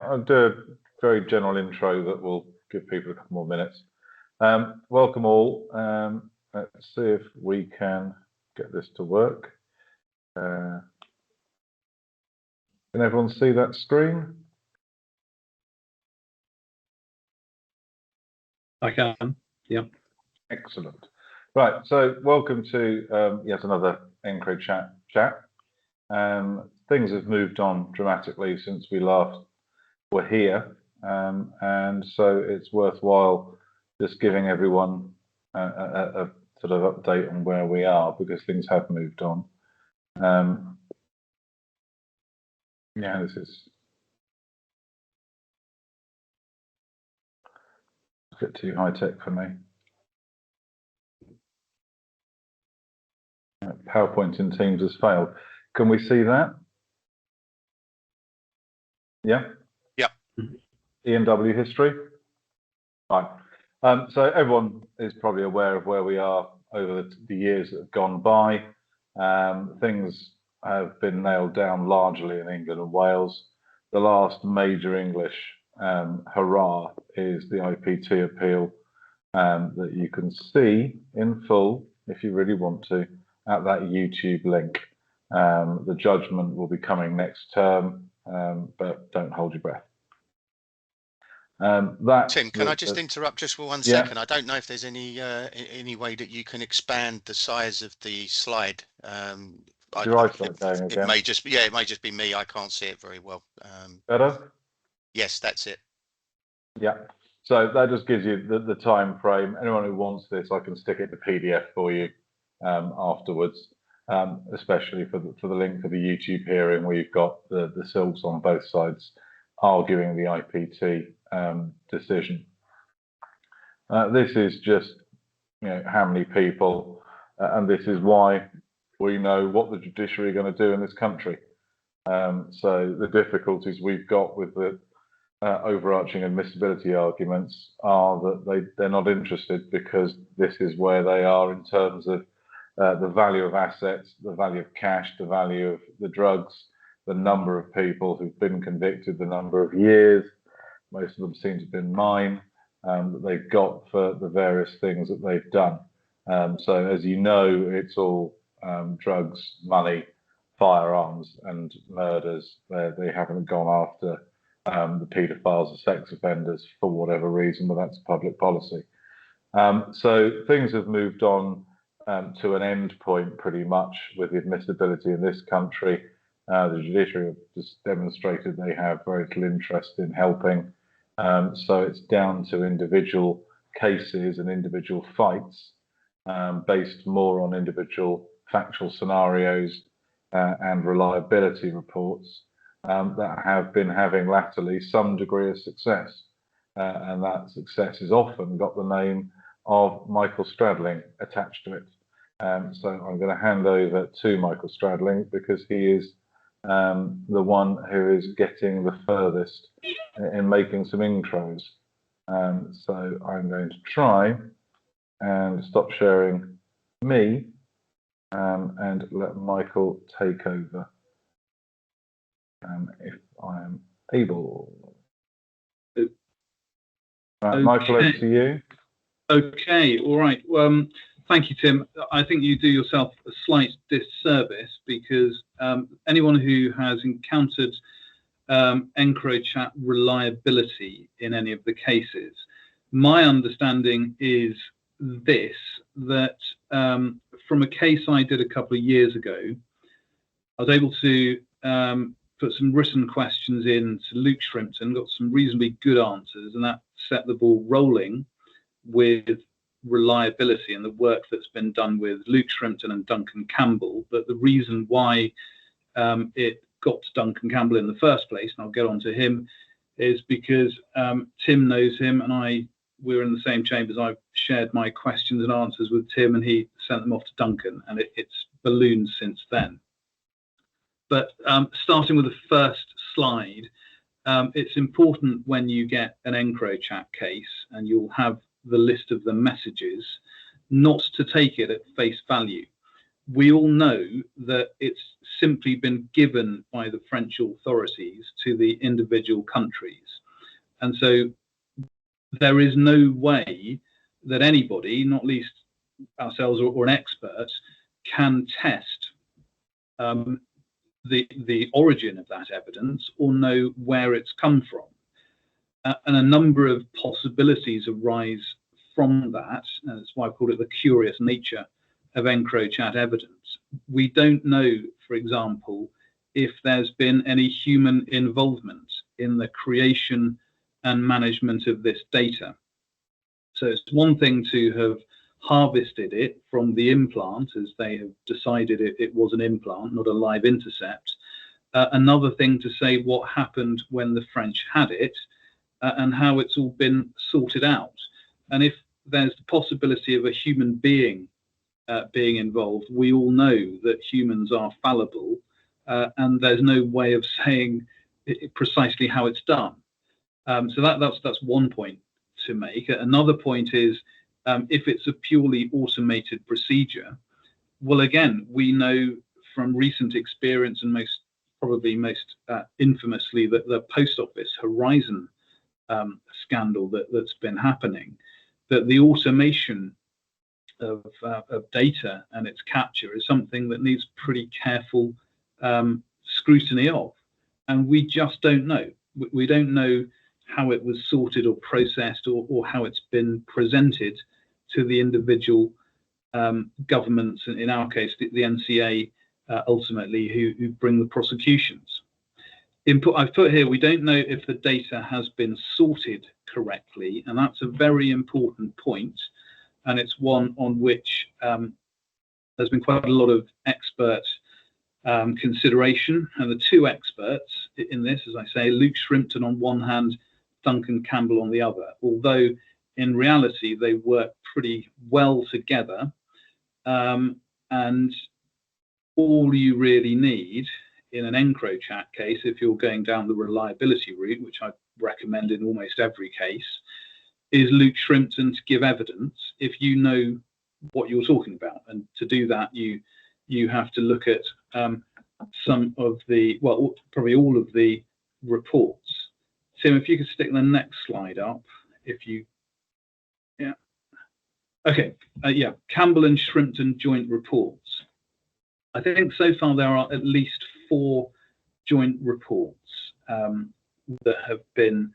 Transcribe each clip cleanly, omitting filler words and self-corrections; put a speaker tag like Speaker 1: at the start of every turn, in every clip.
Speaker 1: I'll do a very general intro that will give people a couple more minutes. Welcome all. Let's see if we can get this to work. Can everyone see that screen?
Speaker 2: I can, yeah.
Speaker 1: Excellent. Right, so welcome to yet another Encrochat chat. Things have moved on dramatically since we last were here, and so it's worthwhile just giving everyone a sort of update on where we are, because things have moved on. Yeah, this is a bit too high tech for me. PowerPoint in Teams has failed. Can we see that? Yeah?
Speaker 3: Yep.
Speaker 1: E&W history? Right. So everyone is probably aware of where we are over the years that have gone by. Things have been nailed down largely in England and Wales. The last major English hurrah is the IPT appeal that you can see in full, if you really want to, at that YouTube link. The judgment will be coming next term, but don't hold your breath.
Speaker 3: Tim, can I just interrupt just for 1 second?
Speaker 1: Yeah.
Speaker 3: I don't know if there's any way that you can expand the size of the slide.
Speaker 1: Your eyesight going again?
Speaker 3: It may just be me. I can't see it very well.
Speaker 1: Better?
Speaker 3: Yes, that's it.
Speaker 1: Yeah. So that just gives you the time frame. Anyone who wants this, I can stick it to PDF for you afterwards, especially for the link for the YouTube hearing, where you've got the silks on both sides arguing the IPT decision. This is just, how many people, and this is why we know what the judiciary are going to do in this country. So the difficulties we've got with the overarching admissibility arguments are that they're not interested, because this is where they are in terms of the value of assets, the value of cash, the value of the drugs, the number of people who've been convicted, the number of years, most of them seem to have been mine, that they've got for the various things that they've done. So as you know, it's all drugs, money, firearms and murders. They haven't gone after the paedophiles or sex offenders for whatever reason, but that's public policy. So things have moved on to an end point pretty much with the admissibility in this country. The judiciary have just demonstrated they have very little interest in helping. So it's down to individual cases and individual fights based more on individual factual scenarios and reliability reports that have been having latterly some degree of success. And that success has often got the name of Michael Stradling attached to it. So I'm going to hand over to Michael Stradling, because he is the one who is getting the furthest in making some intros. So I'm going to try and stop sharing me and let Michael take over if I am able.
Speaker 2: Okay.
Speaker 1: Michael, over to you.
Speaker 2: Okay, all right. Thank you, Tim. I think you do yourself a slight disservice, because anyone who has encountered Encrochat reliability in any of the cases, my understanding is this, that from a case I did a couple of years ago, I was able to put some written questions in to Luke Shrimpton, got some reasonably good answers, and that set the ball rolling with reliability and the work that's been done with Luke Shrimpton and Duncan Campbell. But the reason why it got to Duncan Campbell in the first place, and I'll get on to him, is because Tim knows him, and we're in the same chambers. I've shared my questions and answers with Tim, and he sent them off to Duncan, and it's ballooned since then. But starting with the first slide, it's important when you get an Encrochat case, and you'll have the list of the messages, not to take it at face value. we all know that it's simply been given by the French authorities to the individual countries. And so there is no way that anybody, not least ourselves or an expert, can test the origin of that evidence or know where it's come from. And a number of possibilities arise from that. And that's why I call it the curious nature of Encrochat evidence. We don't know, for example, if there's been any human involvement in the creation and management of this data. So it's one thing to have harvested it from the implant, as they have decided it was an implant, not a live intercept. Another thing to say what happened when the French had it and how it's all been sorted out. And if there's the possibility of a human being being involved, we all know that humans are fallible, and there's no way of saying precisely how it's done. So that's one point to make. Another point is, if it's a purely automated procedure, well, again, we know from recent experience, and most infamously, the Post Office Horizon scandal that's been happening, that the automation of data and its capture is something that needs pretty careful scrutiny of, and we just don't know. We don't know how it was sorted or processed, or how it's been presented to the individual governments, and in our case the NCA ultimately, who bring the prosecutions. I've put here, we don't know if the data has been sorted correctly, and that's a very important point, and it's one on which there's been quite a lot of expert consideration. And the two experts in this, as I say, Luke Shrimpton on one hand, Duncan Campbell on the other, although in reality they work pretty well together, and all you really need in an Encrochat case, if you're going down the reliability route, which I recommend in almost every case, is Luke Shrimpton to give evidence if you know what you're talking about. And to do that, you have to look at some of the, well, probably all of the reports. Tim, if you could stick the next slide up, yeah. Okay, yeah, Campbell and Shrimpton joint reports. I think so far there are at least 4 joint reports that have been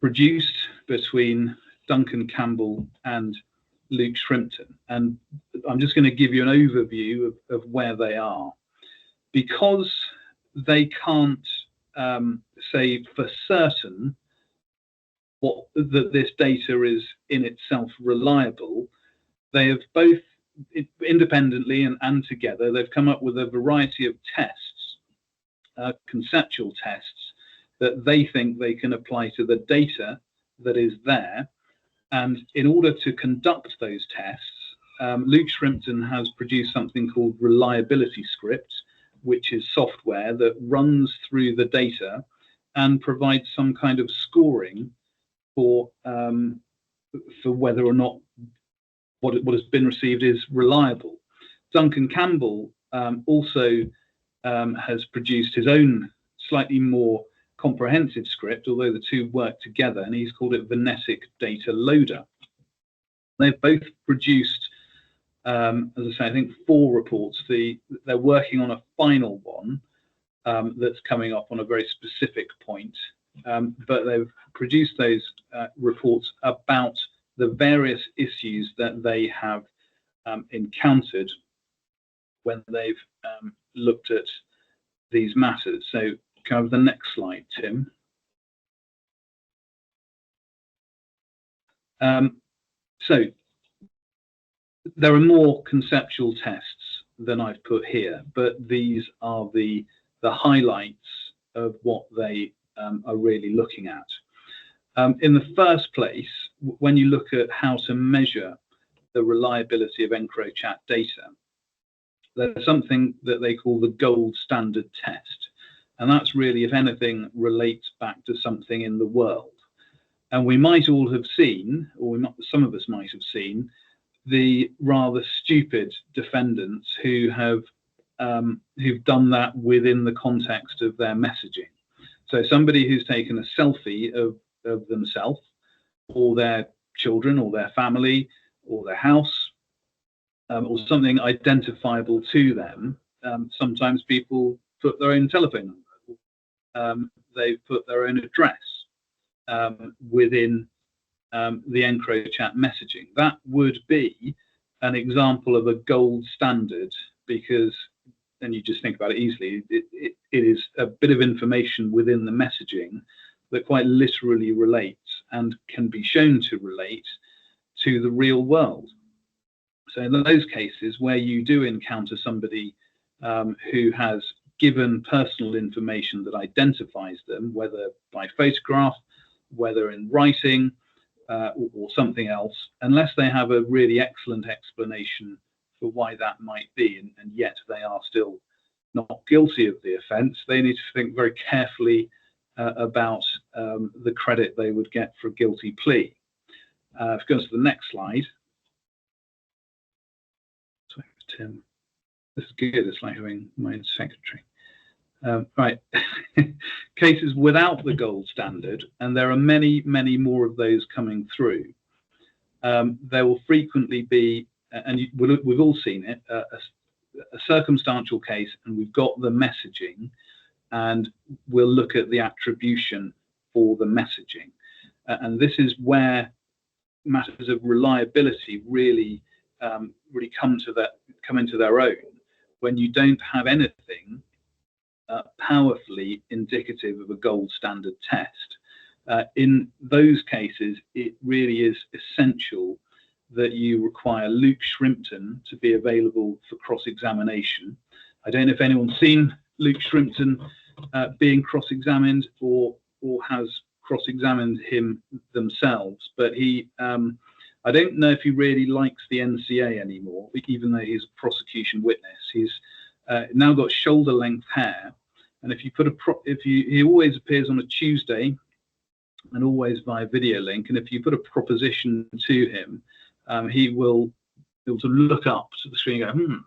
Speaker 2: produced between Duncan Campbell and Luke Shrimpton. And I'm just going to give you an overview of where they are. Because they can't say for certain that this data is in itself reliable, they have both independently and together, they've come up with a variety of tests, conceptual tests, that they think they can apply to the data that is there. And in order to conduct those tests, Luke Shrimpton has produced something called reliability script, which is software that runs through the data and provides some kind of scoring for whether or not what has been received is reliable. Duncan Campbell also has produced his own slightly more comprehensive script, although the two work together, and he's called it Venetic Data Loader. They've both produced, as I say, I think 4 reports. They're working on a final one that's coming up on a very specific point, but they've produced those reports about the various issues that they have encountered when they've looked at these matters. So can I have the next slide, Tim? So there are more conceptual tests than I've put here, but these are the highlights of what they are really looking at. In the first place, when you look at how to measure the reliability of Encrochat data, there's something that they call the gold standard test. And that's really, if anything, relates back to something in the world. And we might all have seen, or some of us might have seen, the rather stupid defendants who have who've done that within the context of their messaging. So somebody who's taken a selfie of themselves or their children or their family or their house or something identifiable to them. Sometimes people put their own telephone number. They put their own address within the Encrochat messaging. That would be an example of a gold standard, because then you just think about it easily. It is a bit of information within the messaging that quite literally relates and can be shown to relate to the real world. So in those cases where you do encounter somebody who has given personal information that identifies them, whether by photograph, whether in writing, or something else, unless they have a really excellent explanation for why that might be, and yet they are still not guilty of the offence, they need to think very carefully about the credit they would get for a guilty plea. If it goes to the next slide. Sorry, Tim. This is good. It's like having my own secretary. Right. Cases without the gold standard, and there are many, many more of those coming through. There will frequently be, and we've all seen it, a circumstantial case, and we've got the messaging, and we'll look at the attribution for the messaging. And this is where matters of reliability really come into their own, when you don't have anything powerfully indicative of a gold standard test. In those cases, it really is essential that you require Luke Shrimpton to be available for cross-examination. I don't know if anyone's seen Luke Shrimpton being cross-examined or has cross-examined him themselves, but he I don't know if he really likes the NCA anymore, even though he's a prosecution witness. He's now got shoulder-length hair, and if you put he always appears on a Tuesday and always via video link, and if you put a proposition to him, he will be able to look up to the screen and go,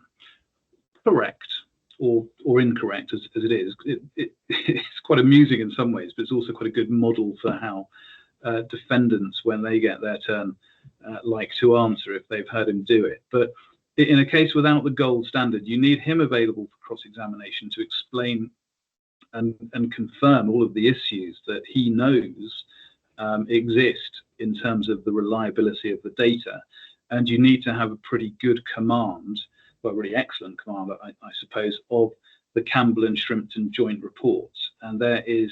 Speaker 2: correct or incorrect as it is. It's quite amusing in some ways, but it's also quite a good model for how defendants, when they get their turn, like to answer if they've heard him do it. But in a case without the gold standard, you need him available for cross-examination to explain and confirm all of the issues that he knows exist in terms of the reliability of the data. And you need to have a pretty good command, well, really excellent command, I suppose, of the Campbell and Shrimpton joint reports. And there is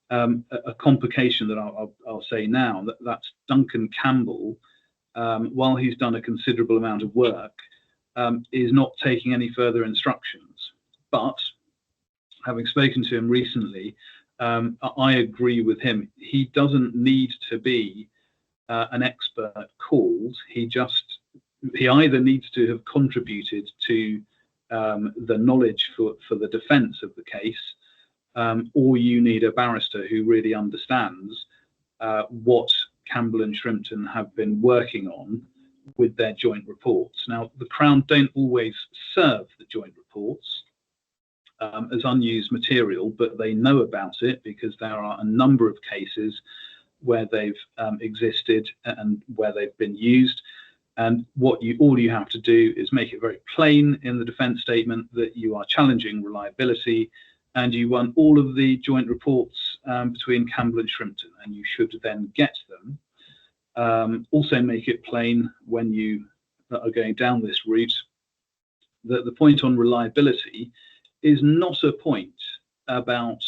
Speaker 2: a complication that I'll say now, that's Duncan Campbell, while he's done a considerable amount of work, is not taking any further instructions. But having spoken to him recently, I agree with him. He doesn't need to be an expert called. He either needs to have contributed to the knowledge for the defence of the case, or you need a barrister who really understands what Campbell and Shrimpton have been working on with their joint reports. Now, the Crown don't always serve the joint reports as unused material, but they know about it because there are a number of cases where they've existed and where they've been used. And all you have to do is make it very plain in the defence statement that you are challenging reliability, and you want all of the joint reports between Campbell and Shrimpton, and you should then get them. Also make it plain when you are going down this route that the point on reliability is not a point about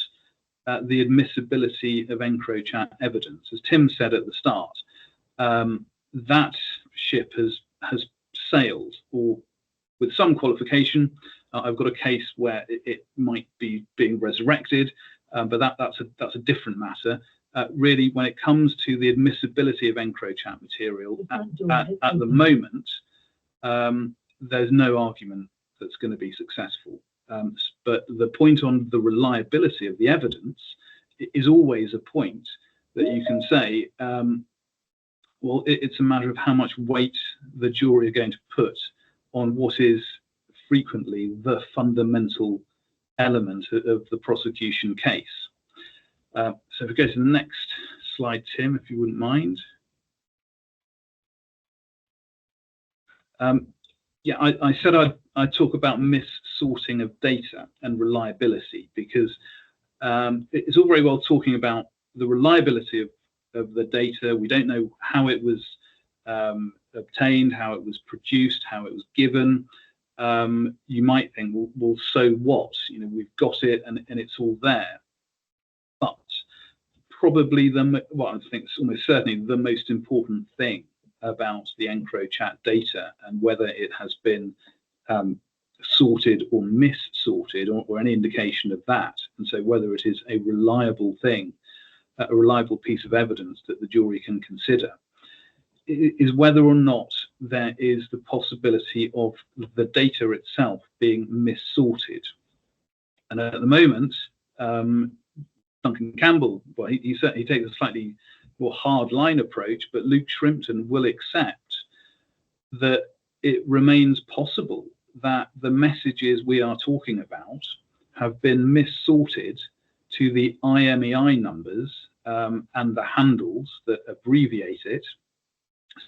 Speaker 2: the admissibility of Encrochat evidence. As Tim said at the start, that ship has sailed, or with some qualification. I've got a case where it might be being resurrected, but that's a different matter. Really, when it comes to the admissibility of Encrochat material, at the moment, there's no argument that's going to be successful. But the point on the reliability of the evidence is always a point that you can say, well, it's a matter of how much weight the jury are going to put on what is frequently the fundamental element of the prosecution case. So if we go to the next slide, Tim, if you wouldn't mind. Yeah, I said I'd talk about mis-sorting of data and reliability, because it's all very well talking about the reliability of the data. We don't know how it was obtained, how it was produced, how it was given. You might think, well, so what? You know, we've got it and it's all there. But probably I think it's almost certainly the most important thing about the Encrochat data, and whether it has been sorted or mis-sorted, or any indication of that, and so whether it is a reliable thing, a reliable piece of evidence that the jury can consider, is whether or not there is the possibility of the data itself being mis-sorted. And at the moment, Duncan Campbell, well, he takes a slightly more hard-line approach, but Luke Shrimpton will accept that it remains possible that the messages we are talking about have been mis-sorted to the IMEI numbers and the handles that abbreviate it.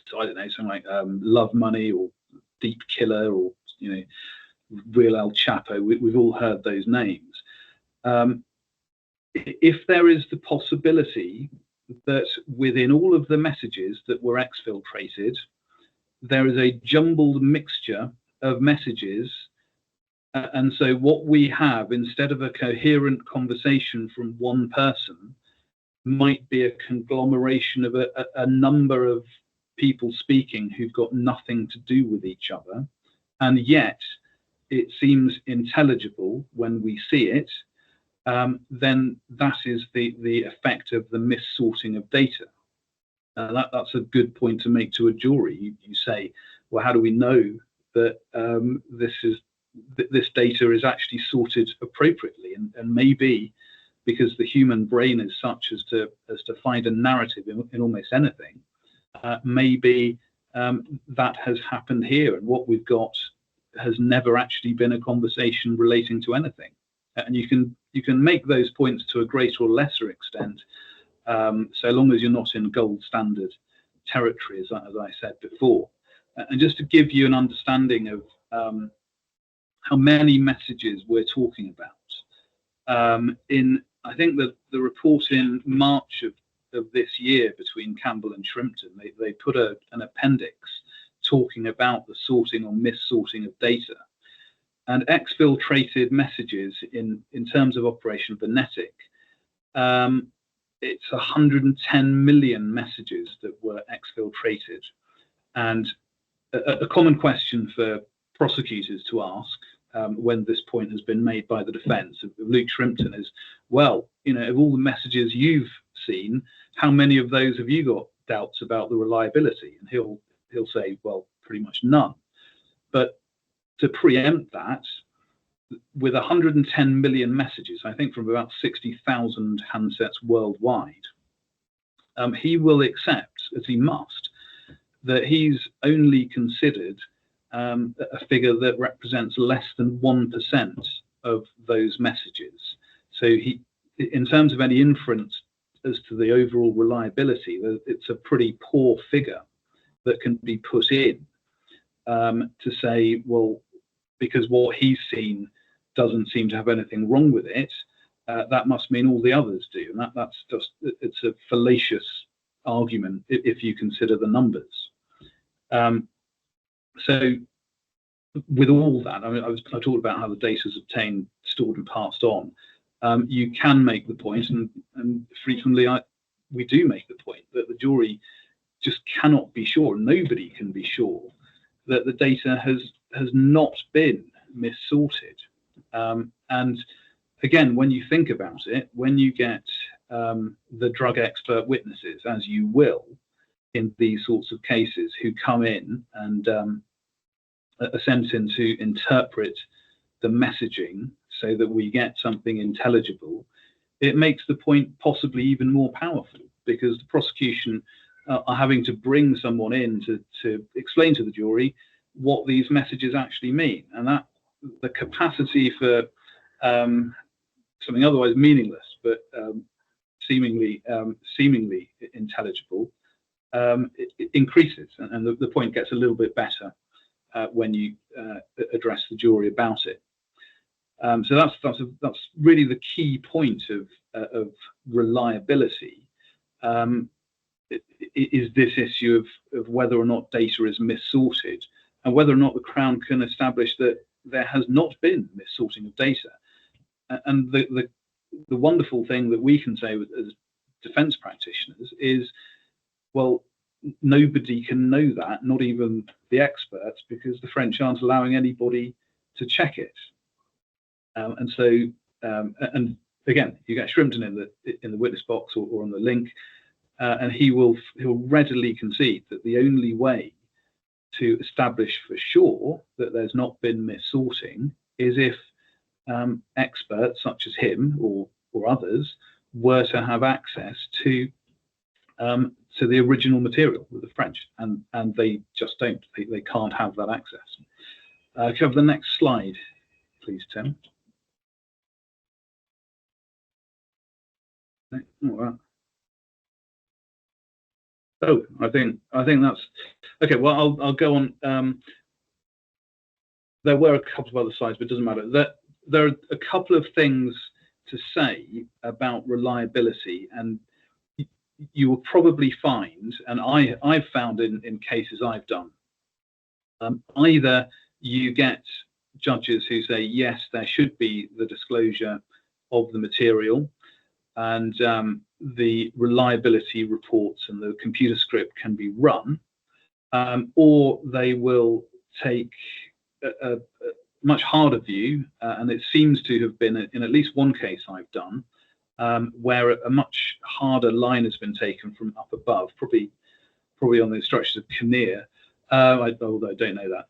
Speaker 2: So I don't know, something like Love Money or Deep Killer, or Real El Chapo. We've all heard those names. If there is the possibility that within all of the messages that were exfiltrated, there is a jumbled mixture of messages, and so what we have, instead of a coherent conversation from one person, might be a conglomeration of a number of people speaking who've got nothing to do with each other, and yet it seems intelligible when we see it, then that is the effect of the mis-sorting of data. That's a good point to make to a jury. You say, well, how do we know that this data is actually sorted appropriately? And maybe because the human brain is such as to find a narrative in almost anything, maybe that has happened here, and what we've got has never actually been a conversation relating to anything. And you can make those points to a greater or lesser extent, so long as you're not in gold standard territory, as I said before. And just to give you an understanding of how many messages we're talking about, I think that the report in March of this year between Campbell and Shrimpton, they put an appendix talking about the sorting or mis-sorting of data. And exfiltrated messages in terms of Operation Venetic, it's 110 million messages that were exfiltrated. And a common question for prosecutors to ask when this point has been made by the defence of Luke Shrimpton is, well, of all the messages you've seen, how many of those have you got doubts about the reliability? And he'll say, well, pretty much none. But to preempt that, with 110 million messages, I think from about 60,000 handsets worldwide, he will accept, as he must, that he's only considered a figure that represents less than 1% of those messages. So in terms of any inference as to the overall reliability, it's a pretty poor figure that can be put in to say, well, because what he's seen doesn't seem to have anything wrong with it, that must mean all the others do. And that's just, it's a fallacious argument if you consider the numbers. So with all that, I mean, I talked about how the data is obtained, stored and passed on. You can make the point, and frequently we do make the point, that the jury just cannot be sure, nobody can be sure, that the data has not been mis-sorted. And again, when you think about it, when you get the drug expert witnesses, as you will in these sorts of cases, who come in and are sent in to interpret the messaging so that we get something intelligible, it makes the point possibly even more powerful, because the prosecution are having to bring someone in to explain to the jury what these messages actually mean, and that the capacity for something otherwise meaningless but seemingly intelligible it increases, and the point gets a little bit better when you address the jury about it. So that's really the key point of reliability. Is this issue of whether or not data is missorted, and whether or not the Crown can establish that there has not been missorting of data. And the wonderful thing that we can say as defence practitioners is, well, nobody can know that, not even the experts, because the French aren't allowing anybody to check it. And so, and again, you get Shrimpton in the witness box or on the link, and he'll readily concede that the only way to establish for sure that there's not been missorting is if experts such as him or others were to have access to the original material with the French, and they just don't. They can't have that access. Can you have the next slide, please, Tim? Oh, I think that's okay. Well, I'll go on. There were a couple of other slides, but it doesn't matter. There are a couple of things to say about reliability, and you will probably find, and I've found in cases I've done, either you get judges who say yes, there should be the disclosure of the material, and the reliability reports and the computer script can be run, or they will take a much harder view, and it seems to have been in at least one case I've done, where a much harder line has been taken from up above, probably on the instructions of Kinnear, although I don't know that,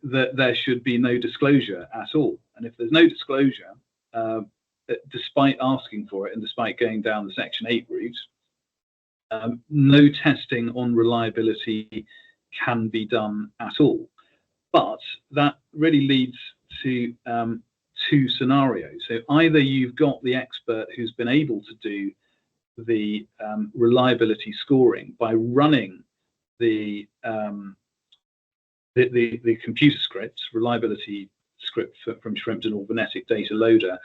Speaker 2: that there should be no disclosure at all. And if there's no disclosure, despite asking for it and despite going down the Section 8 route, no testing on reliability can be done at all. But that really leads to two scenarios. So either you've got the expert who's been able to do the reliability scoring by running the computer scripts, reliability script from Shrimpton or Venetic Data Loader,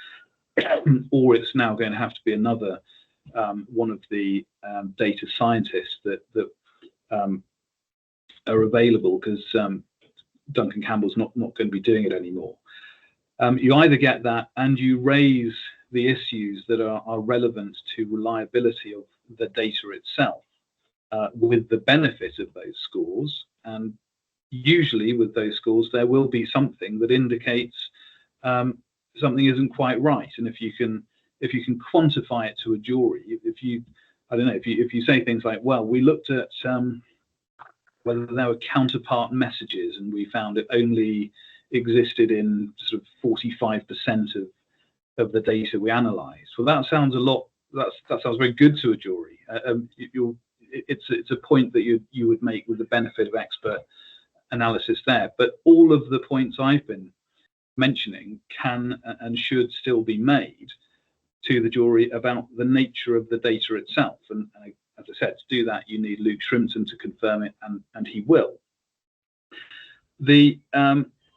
Speaker 2: or it's now going to have to be another one of the data scientists that are available, because Duncan Campbell's not going to be doing it anymore. You either get that and you raise the issues that are relevant to reliability of the data itself with the benefit of those scores, and usually with those scores there will be something that indicates something isn't quite right. And if you can quantify it to a jury, if you say things like, well, we looked at whether there were counterpart messages and we found it only existed in sort of 45% of the data we analysed. Well, that sounds that sounds very good to a jury. It's a point that you would make with the benefit of expert analysis there. But all of the points I've been mentioning can and should still be made to the jury about the nature of the data itself. And as I said, to do that, you need Luke Shrimpton to confirm it, and he will. The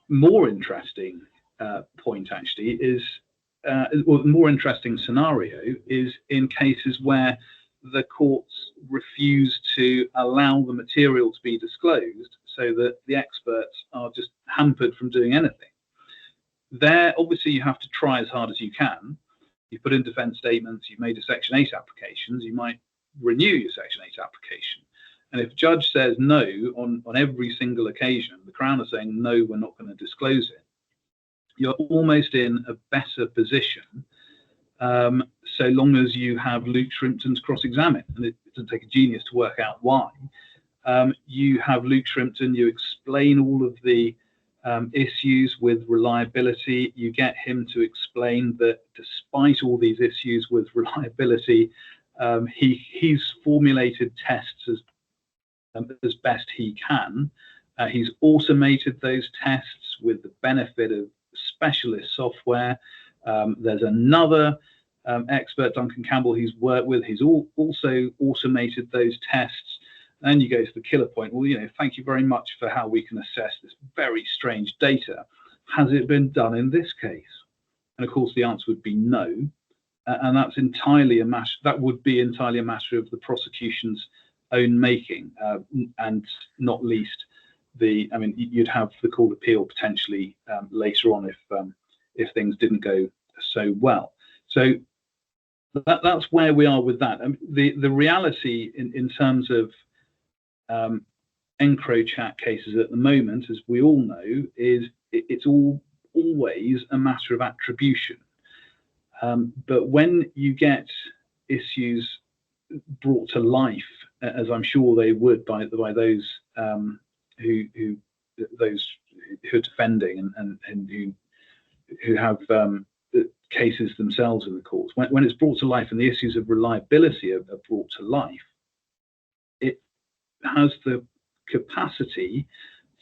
Speaker 2: more interesting point actually is, or the more interesting scenario is in cases where the courts refuse to allow the material to be disclosed, so that the experts are just hampered from doing anything. There, obviously, you have to try as hard as you can. You put in defence statements, you've made a Section 8 applications, you might renew your Section 8 application. And if a judge says no on every single occasion, the Crown are saying, no, we're not going to disclose it, you're almost in a better position so long as you have Luke Shrimpton to cross-examine. And it doesn't take a genius to work out why. You have Luke Shrimpton, you explain all of the issues with reliability, you get him to explain that despite all these issues with reliability, He's formulated tests as best he can. He's automated those tests with the benefit of specialist software. There's another expert, Duncan Campbell, he's worked with. He's also automated those tests. And you go to the killer point. Well, thank you very much for how we can assess this very strange data. Has it been done in this case? And of course, the answer would be no. And that's entirely a matter. That would be entirely a matter of the prosecution's own making, and not least you'd have the court appeal potentially later on if things didn't go so well. So that's where we are with that. The reality in terms of Encrochat cases at the moment, as we all know, is it's always a matter of attribution. But when you get issues brought to life, as I'm sure they would by those who are defending and who have cases themselves in the courts, when it's brought to life and the issues of reliability are brought to life, it has the capacity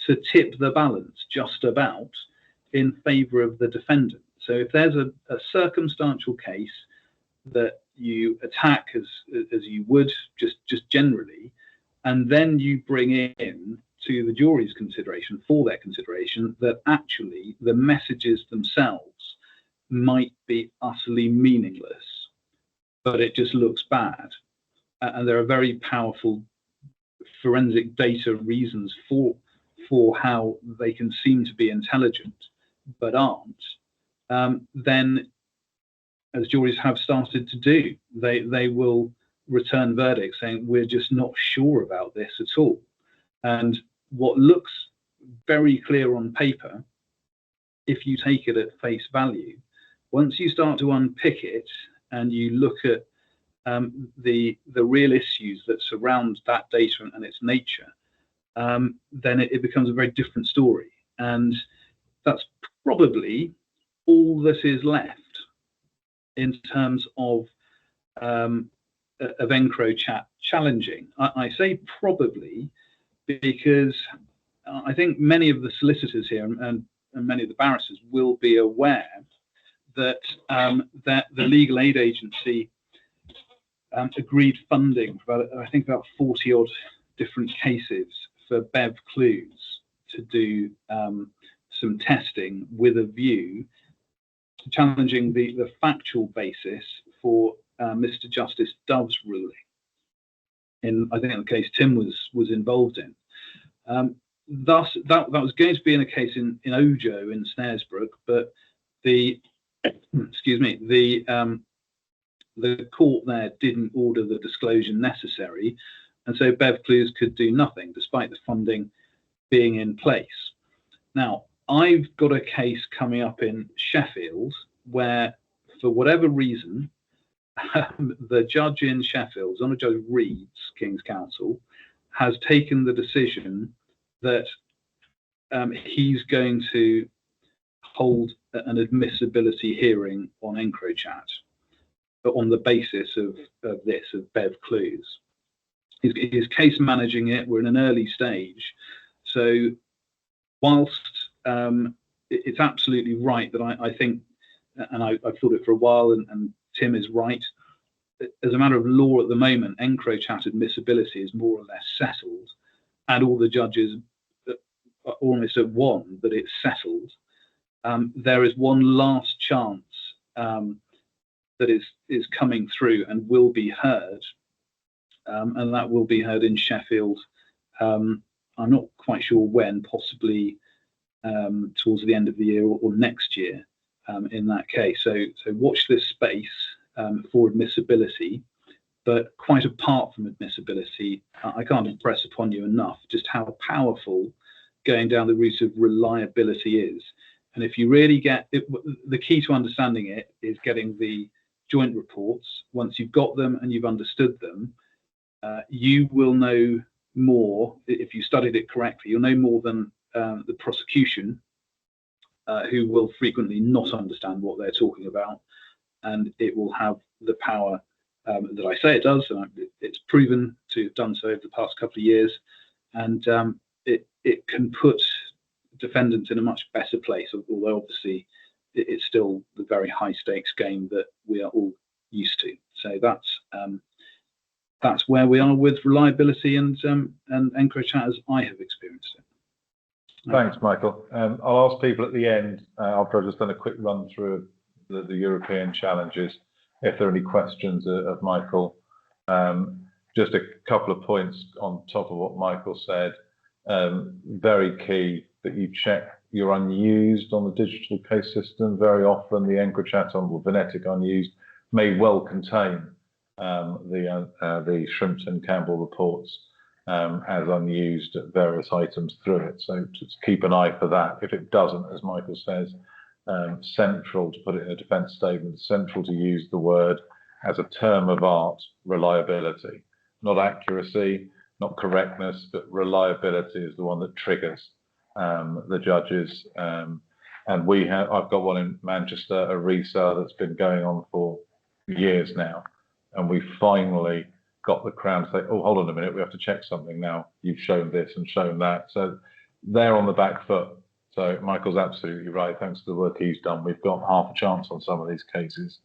Speaker 2: to tip the balance just about in favour of the defendant. So if there's a circumstantial case that you attack as you would just generally, and then you bring in to the jury's consideration, for their consideration, that actually the messages themselves might be utterly meaningless, but it just looks bad, and there are very powerful forensic data reasons for how they can seem to be intelligent but aren't, then, as juries have started to do, they will return verdicts saying we're just not sure about this at all. And what looks very clear on paper, if you take it at face value, once you start to unpick it and you look at the real issues that surround that data and its nature, then it becomes a very different story. And that's probably all that is left in terms of Encrochat challenging. I say probably because I think many of the solicitors here and many of the barristers will be aware that that the legal aid agency agreed funding for about 40 odd different cases for Bev Clues to do some testing with a view to challenging the factual basis for Mr. Justice Dove's ruling I think the case Tim was involved in. Thus, that was going to be in a case in Ojo in Snaresbrook, but the court there didn't order the disclosure necessary, and so Bev Clues could do nothing despite the funding being in place. Now, I've got a case coming up in Sheffield where, for whatever reason, the judge in Sheffield, Honourable Judge Reeds, King's Counsel, has taken the decision that he's going to hold an admissibility hearing on Encrochat, but on the basis of Bev Clues. His case managing it, we're in an early stage. So whilst it's absolutely right that I think, and I've thought it for a while, and Tim is right, as a matter of law at the moment, Encrochat admissibility is more or less settled, and all the judges are almost at one that it's settled. There is one last chance that is coming through and will be heard, and that will be heard in Sheffield. I'm not quite sure when, possibly towards the end of the year or next year in that case. So watch this space for admissibility. But quite apart from admissibility, I can't impress upon you enough just how powerful going down the route of reliability is. And if you really get it, the key to understanding it is getting the joint reports. Once you've got them and you've understood them, you will know more. If you studied it correctly, you'll know more than the prosecution, who will frequently not understand what they're talking about, and it will have the power that I say it does, and it's proven to have done so over the past couple of years, and it can put defendants in a much better place, although obviously it's still the very high stakes game that we are all used to. So that's where we are with reliability and Encrochat as I have experienced it.
Speaker 1: Thanks, Michael. I'll ask people at the end, after I've just done a quick run through of the European challenges, if there are any questions of Michael. Just a couple of points on top of what Michael said. Very key that you check you're unused on the digital case system. Very often the Encrochat on the Venetic unused may well contain the Shrimpton Campbell reports as unused at various items through it. So just keep an eye for that. If it doesn't, as Michael says, central, to put it in a defence statement, central to use the word as a term of art, reliability. Not accuracy, not correctness, but reliability is the one that triggers the judges. And I've got one in Manchester, a resale that's been going on for years now. And we finally got the Crown to say, oh, hold on a minute, we have to check something now. You've shown this and shown that. So they're on the back foot. So Michael's absolutely right. Thanks to the work he's done, we've got half a chance on some of these cases.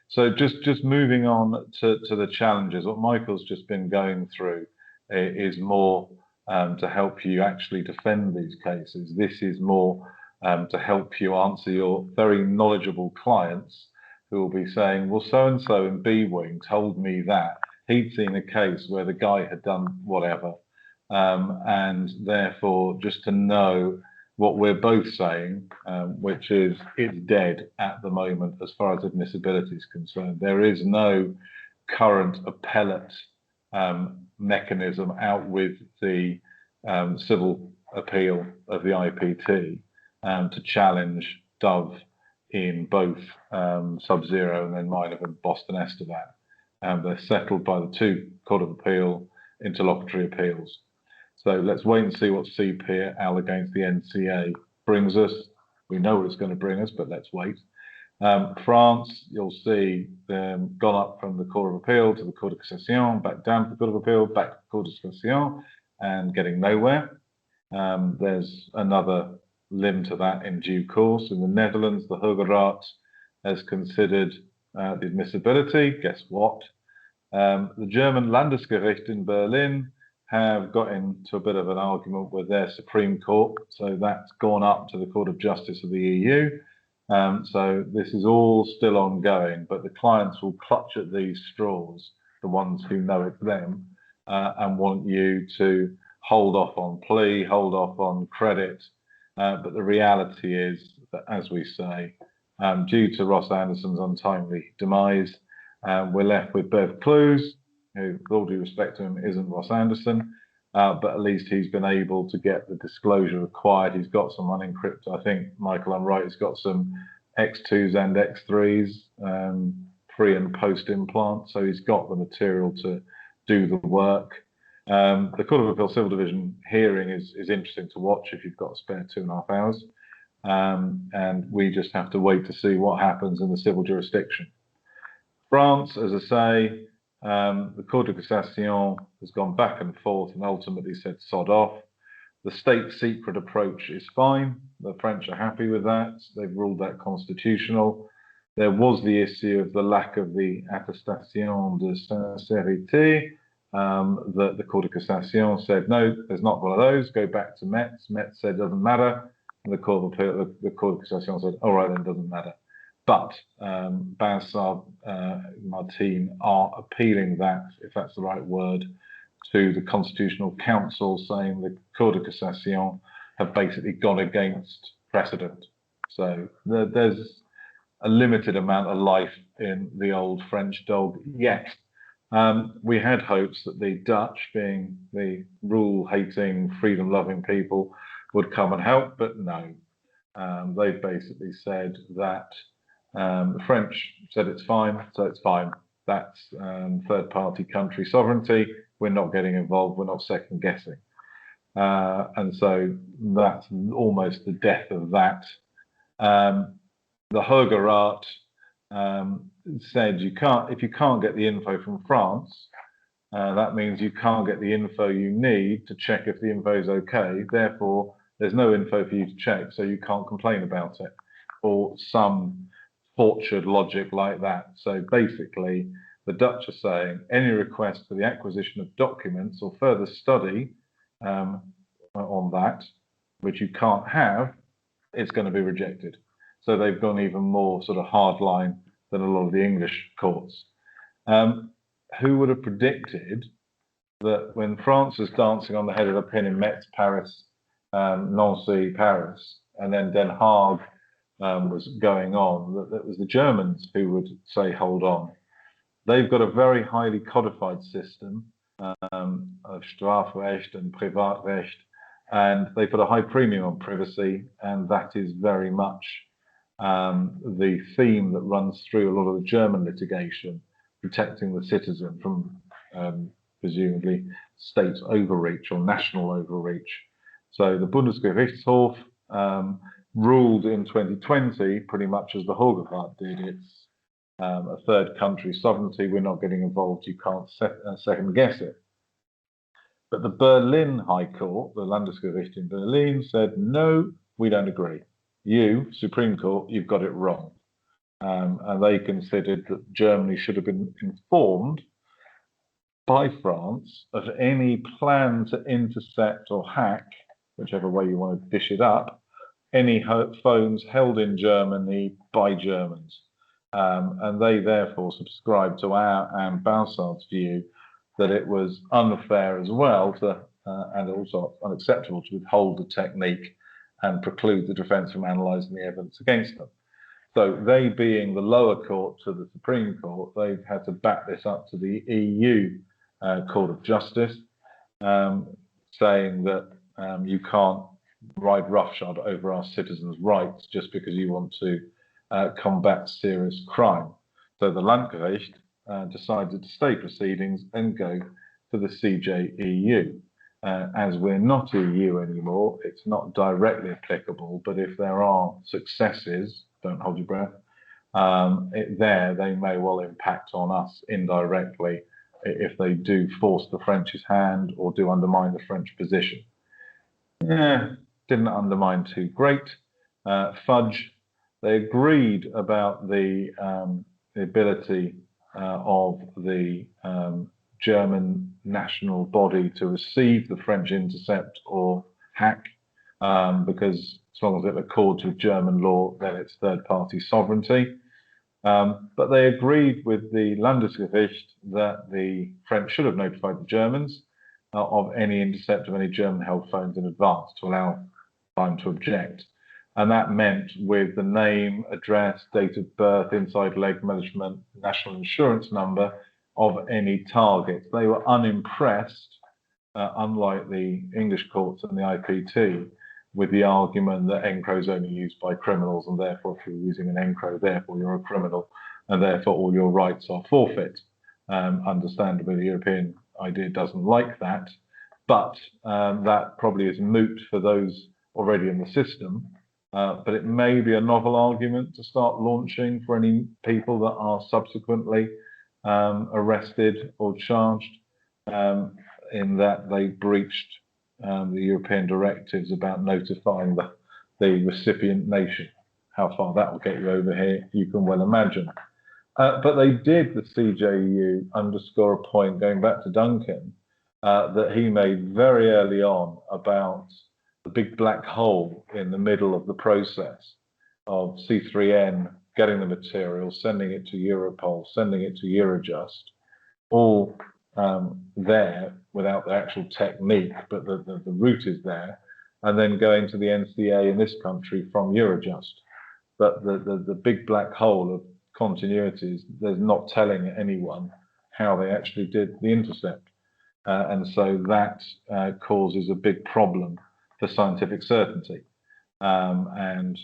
Speaker 1: So just moving on to the challenges, what Michael's just been going through is more to help you actually defend these cases. This is more to help you answer your very knowledgeable clients who will be saying, well, so-and-so in B-Wing told me that he'd seen a case where the guy had done whatever. And therefore, just to know what we're both saying, which is it's dead at the moment as far as admissibility is concerned. There is no current appellate mechanism out with the civil appeal of the IPT to challenge Dove in both Sub-Zero and then Minor and Boston Estevan. They're settled by the two Court of Appeal interlocutory appeals. So let's wait and see what CPL against the NCA brings us. We know what it's going to bring us, but let's wait. France, you'll see them gone up from the Court of Appeal to the Court of Cassation, back down to the Court of Appeal, back to the Court of Cassation, and getting nowhere. There's another limb to that in due course. In the Netherlands, the Hoge Raad has considered the admissibility. Guess what? The German Landesgericht in Berlin have got into a bit of an argument with their Supreme Court. So that's gone up to the Court of Justice of the EU. So this is all still ongoing, but the clients will clutch at these straws, the ones who know it's them, and want you to hold off on plea, hold off on credit. But the reality is that, as we say, due to Ross Anderson's untimely demise, we're left with Bev Clues, who, with all due respect to him, isn't Ross Anderson, but at least he's been able to get the disclosure required. He's got some unencrypted, I think, Michael, I'm right, he's got some X2s and X3s, pre and post implant, so he's got the material to do the work. The Court of Appeal Civil Division hearing is interesting to watch if you've got a spare 2.5 hours, and we just have to wait to see what happens in the civil jurisdiction. France, as I say, the Court of Cassation has gone back and forth and ultimately said sod off. The state secret approach is fine. The French are happy with that. They've ruled that constitutional. There was the issue of the lack of the attestation de sincérité. The Court of Cassation said, no, there's not one of those. Go back to Metz. Metz said, doesn't matter. And the Court of Appeal, the Court of Cassation said, all right, then, doesn't matter. But Bansard, Martin are appealing that, if that's the right word, to the Constitutional Council, saying the Court of Cassation have basically gone against precedent. So there's a limited amount of life in the old French dog yet. We had hopes that the Dutch, being the rule-hating, freedom-loving people, would come and help, but no. They've basically said that the French said it's fine, so it's fine. That's third-party country sovereignty. We're not getting involved. We're not second-guessing. And so that's almost the death of that. The Hoge Raad said if you can't get the info from France, that means you can't get the info you need to check if the info is okay. Therefore, there's no info for you to check, so you can't complain about it, or some tortured logic like that. So basically, the Dutch are saying any request for the acquisition of documents or further study on that, which you can't have, it's going to be rejected. So they've gone even more sort of hard line than a lot of the English courts. Who would have predicted that when France was dancing on the head of a pin in Metz, Paris, Nancy, Paris, and then Den Haag was going on, that it was the Germans who would say, hold on. They've got a very highly codified system of Strafrecht and Privatrecht, and they put a high premium on privacy, and that is very much the theme that runs through a lot of the German litigation, protecting the citizen from presumably state overreach or national overreach. So the Bundesgerichtshof ruled in 2020 pretty much as the Hooggevaart did. It's a third country sovereignty. We're not getting involved. You can't second guess it. But the Berlin High Court, the Landesgericht in Berlin, said, no, we don't agree. You, Supreme Court, you've got it wrong. And they considered that Germany should have been informed by France of any plan to intercept or hack, whichever way you want to dish it up, any phones held in Germany by Germans. And they therefore subscribed to our and Bausard's view that it was unfair as well to, and also unacceptable to withhold the technique and preclude the defence from analysing the evidence against them. So they, being the lower court to the Supreme Court, they've had to back this up to the EU Court of Justice, saying that you can't ride roughshod over our citizens' rights just because you want to combat serious crime. So the Landgericht decided to stay proceedings and go to the CJEU. As we're not EU anymore, it's not directly applicable, but if there are successes, don't hold your breath, they may well impact on us indirectly if they do force the French's hand or do undermine the French position. Yeah, didn't undermine too great. Fudge, they agreed about the ability of the German national body to receive the French intercept or hack, because as long as it accords with German law, then it's third-party sovereignty. But they agreed with the Landesgericht that the French should have notified the Germans of any intercept of any German-held phones in advance to allow time to object. And that meant with the name, address, date of birth, inside leg measurement, national insurance number of any target. They were unimpressed, unlike the English courts and the IPT, with the argument that Encro is only used by criminals, and therefore if you're using an Encro, therefore you're a criminal, and therefore all your rights are forfeit. Understandably, the European idea doesn't like that, but that probably is moot for those already in the system. But it may be a novel argument to start launching for any people that are subsequently arrested or charged in that they breached the European directives about notifying the recipient nation. How far that will get you over here, you can well imagine. But they did, the CJEU, underscore a point, going back to Duncan, that he made very early on about the big black hole in the middle of the process of C3N getting the material, sending it to Europol, sending it to Eurojust, all there without the actual technique, but the route is there, and then going to the NCA in this country from Eurojust. But the big black hole of continuities, there's not telling anyone how they actually did the intercept. And so that causes a big problem for scientific certainty. And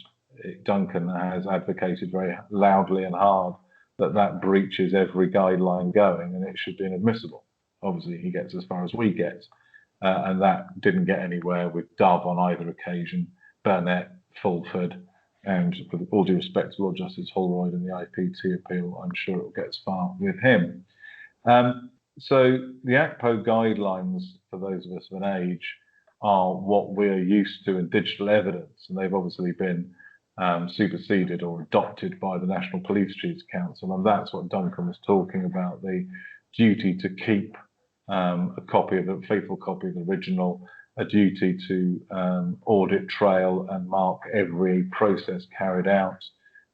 Speaker 1: Duncan has advocated very loudly and hard that breaches every guideline going and it should be inadmissible. Obviously, he gets as far as we get. And that didn't get anywhere with Dove on either occasion, Burnett, Fulford, and with all due respect to Lord Justice Holroyd and the IPT appeal, I'm sure it will get as far with him. So the ACPO guidelines, for those of us of an age, are what we're used to in digital evidence, and they've obviously been superseded or adopted by the National Police Chiefs Council, and that's what Duncan was talking about, the duty to keep a copy of the faithful copy of the original, a duty to audit, trail and mark every process carried out,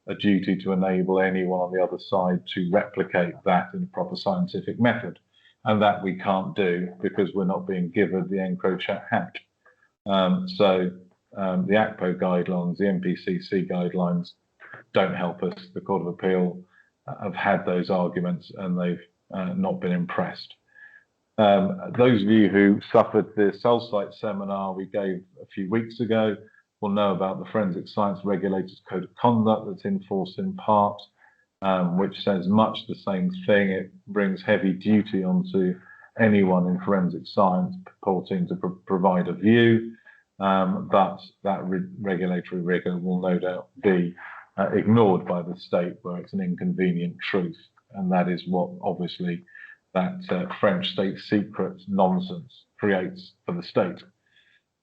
Speaker 1: a duty to enable anyone on the other side to replicate that in a proper scientific method. And that we can't do because we're not being given the Encrochat hack. So the ACPO guidelines, the MPCC guidelines don't help us. The Court of Appeal have had those arguments and they've not been impressed. Those of you who suffered the cell site seminar we gave a few weeks ago will know about the Forensic Science Regulators Code of Conduct that's in force in part, which says much the same thing. It brings heavy duty onto anyone in forensic science purporting to provide a view, but that regulatory rigor will no doubt be ignored by the state where it's an inconvenient truth. And that is what obviously that French state secret nonsense creates for the state.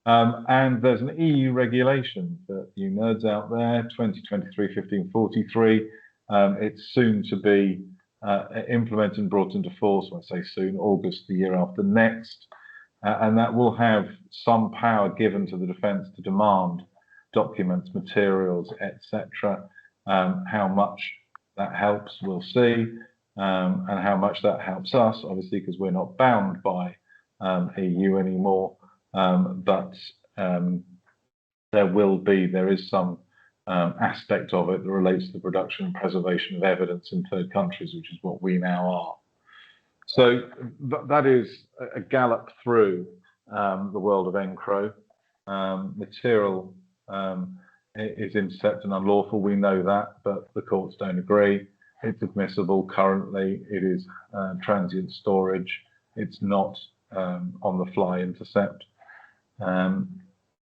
Speaker 1: And there's an EU regulation that you nerds out there, 2023-1543. It's soon to be implemented and brought into force. When I say soon, August the year after next. And that will have some power given to the defence to demand documents, materials, etc. How much that helps, we'll see. And how much that helps us, obviously, because we're not bound by EU anymore. But there is some aspect of it that relates to the production and preservation of evidence in third countries, which is what we now are. So that is a gallop through the world of Encro. Material is intercepted and unlawful, we know that, but the courts don't agree. It's admissible currently, it is transient storage, it's not on the fly intercept.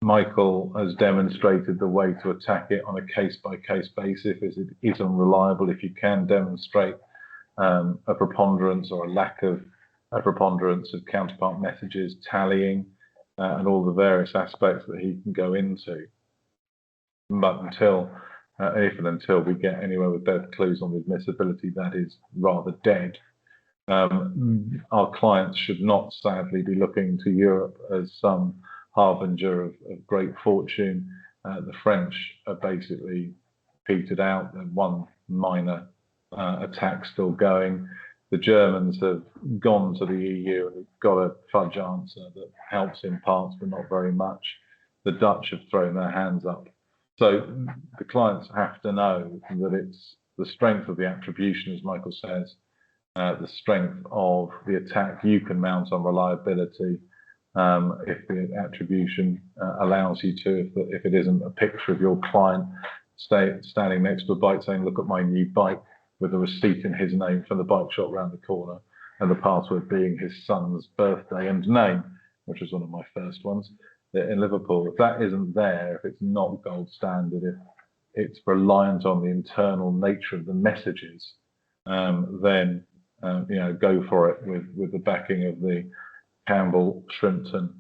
Speaker 1: Michael has demonstrated the way to attack it on a case-by-case basis. If it is unreliable, if you can demonstrate a preponderance or a lack of a preponderance of counterpart messages, tallying, and all the various aspects that he can go into. But if and until we get anywhere with better clues on the admissibility, that is rather dead. Our clients should not sadly be looking to Europe as some harbinger of great fortune. The French are basically petered out, and one minor attack still going. The Germans have gone to the EU and got a fudge answer that helps in parts, but not very much. The Dutch have thrown their hands up. So the clients have to know that it's the strength of the attribution, as Michael says, the strength of the attack you can mount on reliability. If the attribution allows you to, if it isn't a picture of your client standing next to a bike saying, look at my new bike, with a receipt in his name from the bike shop round the corner, and the password being his son's birthday and name, which was one of my first ones in Liverpool. If that isn't there, if it's not gold standard, if it's reliant on the internal nature of the messages, then go for it with the backing of the Campbell Shrimpton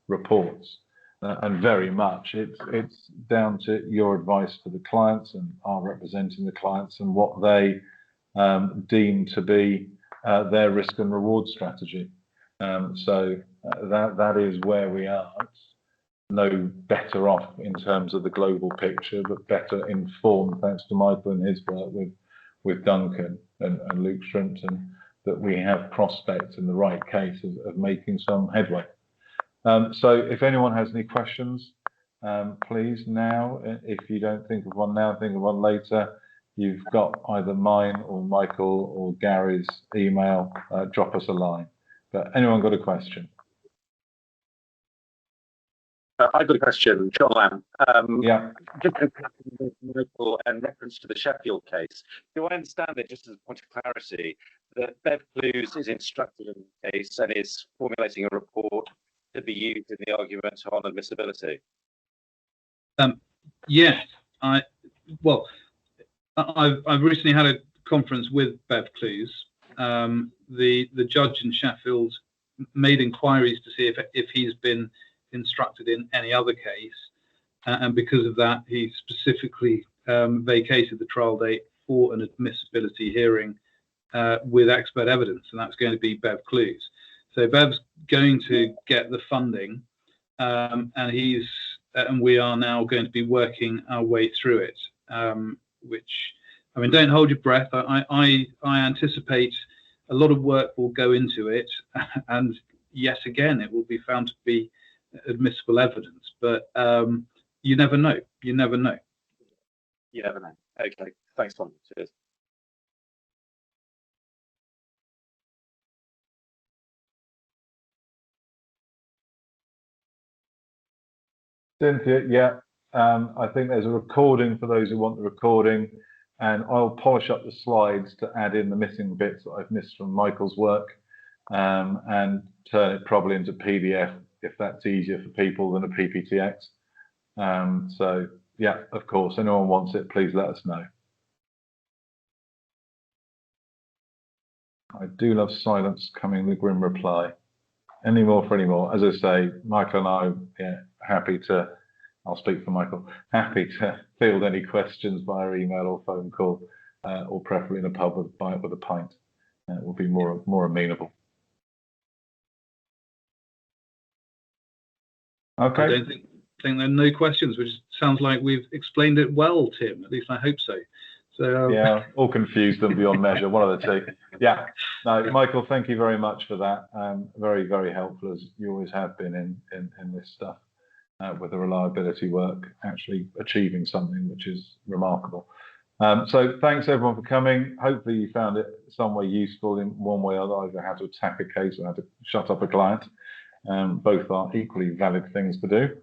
Speaker 1: reports. And very much it's down to your advice to the clients and our representing the clients and what they deem to be their risk and reward strategy. So that is where we are. It's no better off in terms of the global picture, but better informed thanks to Michael and his work with Duncan and Luke Shrimpton, that we have prospects in the right case of making some headway. So if anyone has any questions, please now, if you don't think of one now, think of one later. You've got either mine or Michael or Gary's email, drop us a line. But anyone got a question?
Speaker 4: I've got a question, John Lamb.
Speaker 1: Yeah.
Speaker 4: Michael, in reference to the Sheffield case, do I understand it, just as a point of clarity, that Bev Clues is instructed in the case and is formulating a report to be used in the argument on admissibility?
Speaker 2: Yes, I've recently had a conference with Bev Clues. The judge in Sheffield made inquiries to see if he's been instructed in any other case, and because of that, he specifically vacated the trial date for an admissibility hearing with expert evidence, and that's going to be Bev Clues. So Bev's going to get the funding, and we are now going to be working our way through it. Which, I mean, don't hold your breath. I anticipate a lot of work will go into it, and yet again, it will be found to be admissible evidence. But you never know. You never know.
Speaker 4: You never know. Okay. Thanks, Tom. Cheers.
Speaker 1: Cynthia, yeah. I think there's a recording for those who want the recording, and I'll polish up the slides to add in the missing bits that I've missed from Michael's work, and turn it probably into PDF if that's easier for people than a PPTX. So yeah, of course, anyone wants it, please let us know. I do love silence coming the grim reply. Any more for any more? As I say, Michael and I, yeah, happy to, I'll speak for Michael, happy to field any questions via email or phone call, or preferably in a pub with a pint. It will be more amenable. Okay.
Speaker 2: I don't think there are no questions, which sounds like we've explained it well, Tim. At least I hope so. So
Speaker 1: yeah, all confused and beyond measure, one of the two. Yeah, no, Michael, thank you very much for that. Very, very helpful, as you always have been in this stuff, with the reliability work, actually achieving something which is remarkable. So thanks everyone for coming. Hopefully you found it some way useful in one way or other, either how to attack a case or how to shut up a client. Both are equally valid things to do.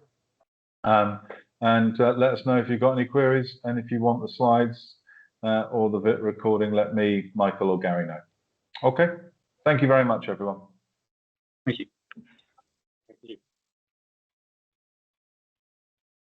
Speaker 1: And let us know if you've got any queries, and if you want the slides or the recording, let me, Michael or Gary know. Okay, thank you very much, everyone.
Speaker 2: thank you.